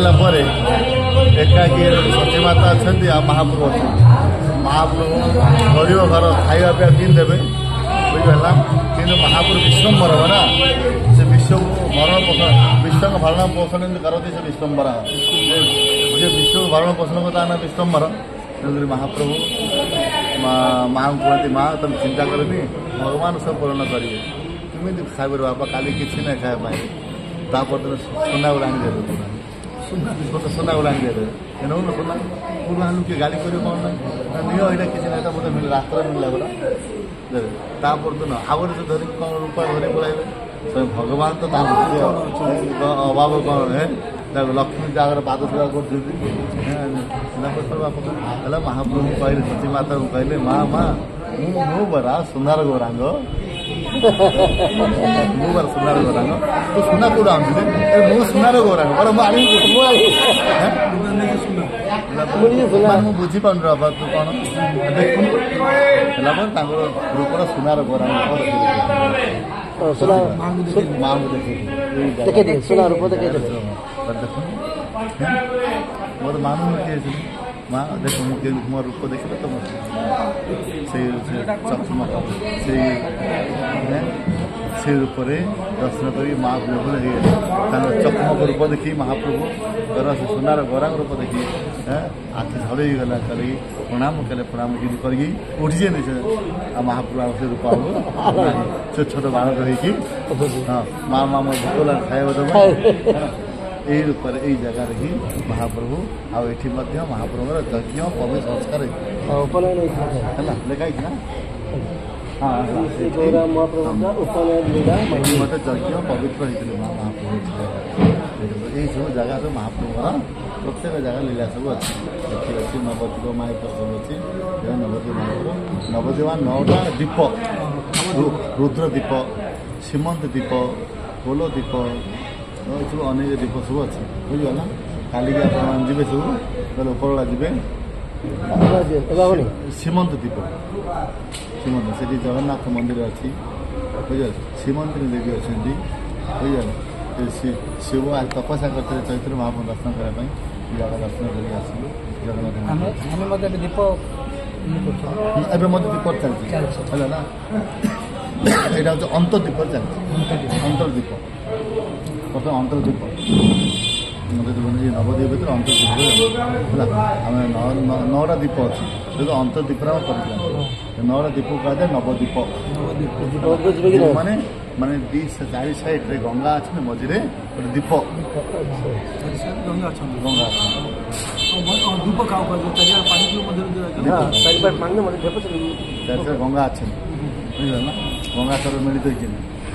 सारा पर एकाकी सती माता अच्छा महाप्रभु अच्छा महाप्रभु गरीब घर खाଇବା पिया किन देवे बुझा कि महाप्रभु विश्वम्बर हो ना से विश्व भरण पोषण विश्व का भरण पोषण करती से विश्वम्बर जे विश्व भरण पोषण करता ना विश्वम्बर तेणुक महाप्रभु माँ कहते माँ तुम चिंता करनी भगवान सब पूरण करेंगे केमी खाइब बापा काली किसी ना खाए तापर दिन सुना गुड़ा आनी सुना गुड़ा आनी नौ ना सुना पूर्व आलू किए गाड़ी कर कौन ना नियो यहाँ किसी ना मतलब मिले रास्ता मिलला बोला तापर दिन आगे से धरिक कौन रूपा धरी पड़ाइबे भगवान तो अभाव कौन है लक्ष्मी जागर पाद सेवा कर महाप्रभु कहले सती माता को कहले माँ माँ मु बरा सुनार गौरांग मु बरा सुनार गौरांग तो सुना कौड़ा आनी मु सुनार गौरांग बड़ा बुझी पान बाबा तू कौन देखु रूपर सुनार गौरांग माँ को देखे सुना रूप देखे देखो मोर मानू किए माँ देख मुझे मो रूप देख तो चकमक से रूप दर्शन कर माँ प्रभु चकमक रूप देखी महाप्रभु से सुनार गौरांग रूप देखी आखि झड़े गला कल प्रणाम कले प्रणाम कर उठी महाप्रभु से रूप छोट छोट बालक रही हाँ माँ माँ मो भोक लगा खाया देव यही रूप यही जगार ही महाप्रभु आठी महाप्रभु यज्ञ पवित्र संस्कार लिखाई ना हाँ मत यज्ञ पवित्र होते महाप्रभु यही सब जगह महाप्रभुर प्रत्येक जगह लीला सब अच्छी अच्छी नवद्वीप माइक सब अच्छी नवद्वीप माइक नवद्वीप 9टा दीप रुद्र दीप सीमंत दीप गोल दीप सब अनेक दीप सब अच्छे बुझीगला काली जी सब उपरला जी सीमंत दीप सीमंत से जगन्नाथ मंदिर अच्छी बुझे सीमंत देवी अच्छा बुझे शिव आज तपस्या करते चैत्र महाप्रभु दर्शन करने जगह दर्शन कर जगन्नाथ दीप एवं दीप चलती है ना यहाँ हूँ अंतर्दीप चलती अंतर्दीप प्रथम अंतर्दीप नवद्वीप भर अंतर्दीप आम 9टा दीप अच्छी जो अंतर्दीप कर 9टा दीप कह नवद्वीप माने माने 4 साइड रे गंगा अच्छे मझे गोटे दीप गंगा गंगा अच्छे बुझा गंगा सर मिलित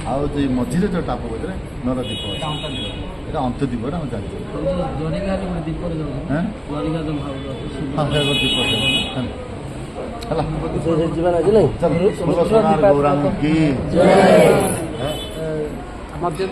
आउ मझे जो टाप भर 9टा दीप यहाँ अंतर्दीप चलती गौरांग की मध्य